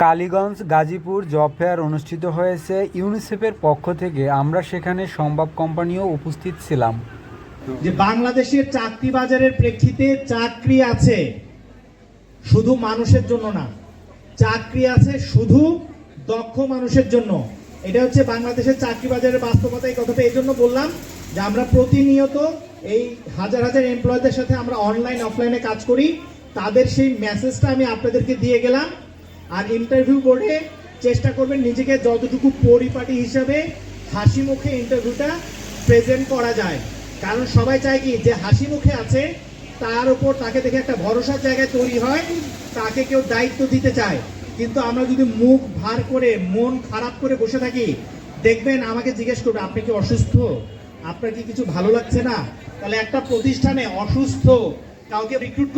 Kaliganj Gazipur job fair অনুষ্ঠিত হয়েছে ইউনিসেফের পক্ষ থেকে। আমরা সেখানে সম্ভব কোম্পানিও উপস্থিত ছিলাম। যে বাংলাদেশের চাকরি বাজারের প্রেক্ষিতে চাকরি আছে শুধু মানুষের জন্য না, চাকরি আছে শুধু দক্ষ মানুষের জন্য। এটা হচ্ছে বাংলাদেশের চাকরি বাজারের বাস্তবতা। এই কথাটা এই জন্য বললাম যে আমরা প্রতিনিয়ত এই হাজার হাজার এমপ্লয়ীদের সাথে আমরা অনলাইন অফলাইনে কাজ করি, তাদের সেই মেসেজটা আমি আপনাদেরকে দিয়ে গেলাম। আর ইন্টারভিউ বোর্ডে চেষ্টা করবেন নিজেকে যতটুকু পরিপাটি হিসাবে হাসি মুখে ইন্টারভিউটা প্রেজেন্ট করা যায়। কারণ সবাই চায় কি যে হাসি মুখে আছে তার উপর তাকে দেখে একটা ভরসার জায়গায় তৈরি হয়, তাকে কেউ দায়িত্ব দিতে চায়। কিন্তু আমরা যদি মুখ ভার করে মন খারাপ করে বসে থাকি, দেখবেন আমাকে জিজ্ঞেস করবে আপনি কি অসুস্থ, আপনার কি কিছু ভালো লাগছে না? তাহলে একটা প্রতিষ্ঠানে অসুস্থ কাউকে রিক্রুট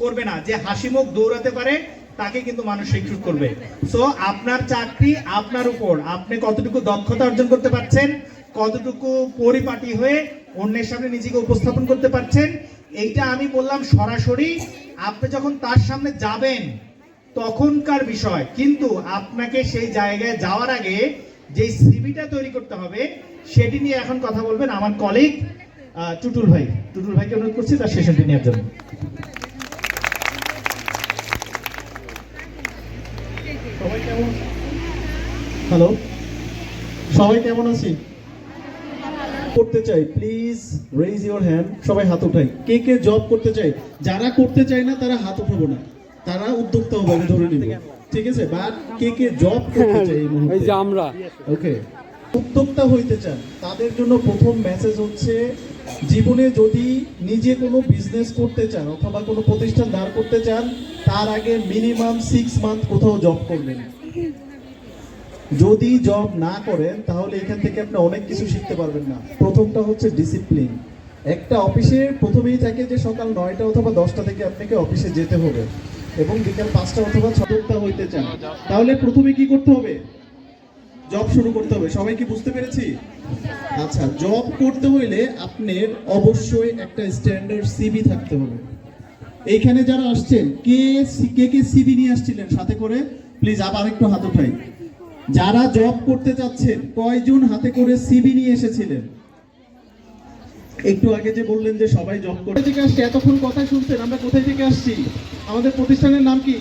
করবে না। যে হাসি মুখ দৌড়াতে পারে তাকে কিন্তু মানুষ রিক্রুট করবে। সো আপনার চাকরি আপনার উপর, আপনি কতটুকু দক্ষতা অর্জন করতে পারছেন, কতটুকু পরিপাটি হয়ে অন্যের সামনে নিজেকে উপস্থাপন করতে পারছেন, এইটা আমি বললাম সরাসরি। আপনি যখন তার সামনে যাবেন তখনকার বিষয়, কিন্তু আপনাকে সেই জায়গায় যাওয়ার আগে যে সিভিটা তৈরি করতে হবে সেটি নিয়ে এখন কথা বলবেন আমার কলিগ টুটুল ভাইকে অনুরোধ করছি তার সেশনটি নেওয়ার জন্য। সবাই কেমন? হ্যালো, সবাই কেমন আছি? করতে চাই প্লিজ রেইজ ইওর হ্যান্ড। সবাই হাত উঠাই। কে কে জব করতে চাই? যারা করতে চায় না তারা হাত উঠাবো না, তারা উদ্যোক্তা হবে, আমি ধরে নিব, ঠিক আছে? বাট কে কে জব করতে চাই এই মুহূর্তে? এই যে আমরা ওকে, উদ্যোক্তা হইতে চান তাদের জন্য প্রথম মেসেজ হচ্ছে, জীবনে যদি নিজে কোনো বিজনেস করতে চান অথবা কোনো প্রতিষ্ঠান দাঁড় করতে চান, তার আগে মিনিমাম 6 মান্থ কোথাও জব করবেন। যদি জব না করেন তাহলে এখান থেকে আপনি অনেক কিছু শিখতে পারবেন না। প্রথমটা হচ্ছে ডিসিপ্লিন। একটা অফিসে প্রথমেই থাকে যে সকাল 9টা অথবা 10টা থেকে আপনাকে অফিসে যেতে হবে এবং বিকাল 5টা অথবা 6টা হইতে চান, তাহলে প্রথমে কি করতে হবে? জব শুরু করতে হবে। সবাই কি বুঝতে পেরেছি? আচ্ছা, জব করতে হইলে আপনার অবশ্যই একটা স্ট্যান্ডার্ড সিভি থাকতে হবে। এইখানে যারা আসছেন কে কে সিভি নিয়ে আসছিলেন সাথে করে? প্লিজ আবার একটু হাত উঠাই। যারা জব করতে চাচ্ছেন কয়জন হাতে করে সিভি নিয়ে এসেছিলেন? একটু আগে যে বললেন যে সবাই জব করতে থেকে আসছে, এতক্ষণ কথা শুনছেন। আমরা কোথায় থেকে আসছি? আমাদের প্রতিষ্ঠানের নাম কি?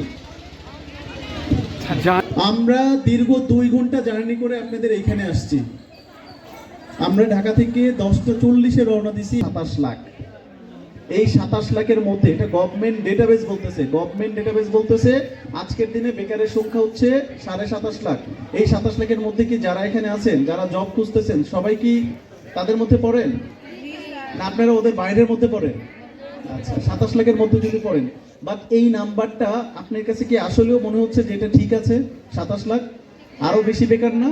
আমরা দীর্ঘ 2 ঘন্টা জার্নি করে আপনাদের এইখানে আসছি। আমরা ঢাকা থেকে 10:40-এ রওনা দিছি। 27 লাখ। এই 27 লাখের মধ্যে এটা গভর্নমেন্ট ডেটাবেস বলতেছে আজকের দিনে বেকারের সংখ্যা হচ্ছে 27.5 লাখ। এই 27 লাখের মধ্যে কি যারা এখানে আছেন, যারা জব খুঁজতেছেন, সবাই কি তাদের মধ্যে পড়েন না আপনারা ওদের বাইরের মধ্যে পড়েন? আচ্ছা, 27 লাখের মধ্যে যদি পড়েন, বাট এই নাম্বারটা আপনার কাছে কি আসলেও মনে হচ্ছে যে এটা ঠিক আছে? 27 লাখ আরো বেশি বেকার না?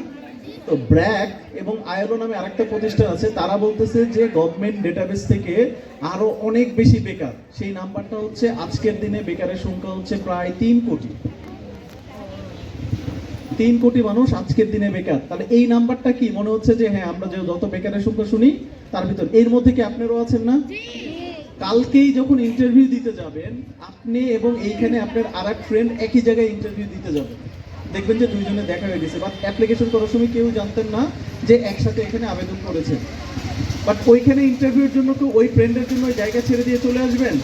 তো ব্র্যাক এবং আইএলও নামে আরেকটা প্রতিষ্ঠান আছে, তারা বলতেছে যে গভর্নমেন্ট ডেটাবেস থেকে আরো অনেক বেশি বেকার। সেই নাম্বারটা হচ্ছে আজকের দিনে বেকারের সংখ্যা হচ্ছে প্রায় 3 কোটি। 3 কোটি মানুষ আজকের দিনে বেকার। তাহলে এই নাম্বারটা কি মনে হচ্ছে যে হ্যাঁ, আমরা যে যত বেকারের সংখ্যা শুনি তার ভিতর এর মধ্যে কি আপনারাও আছেন না? কালকেই যখন ইন্টারভিউ দিতে যাবেন, আপনি এবং এইখানে আপনার আরেক ফ্রেন্ড একই জায়গায় ইন্টারভিউ দিতে যাবেন, দেখবেন যে দুইজনে দেখা হয়ে গেছে। বাট অ্যাপ্লিকেশন করার সময় কেউ জানতেন না যে একসাথে এখানে আবেদন করেছেন। বাট ওইখানে ইন্টারভিউর জন্য তো ওই ফ্রেন্ডের জন্য ওই জায়গা ছেড়ে দিয়ে চলে আসবেন?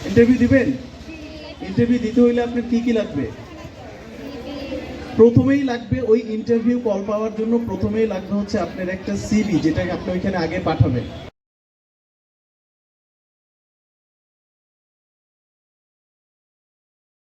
ইন্টারভিউ দিবেন। ইন্টারভিউ দিতে হইলে আপনার কি কি লাগবে? প্রথমেই লাগবে ওই ইন্টারভিউ কল পাওয়ার জন্য প্রথমেই লাগবে হচ্ছে আপনার একটা সিভি, যেটাকে আপনি ওইখানে আগে পাঠাবেন।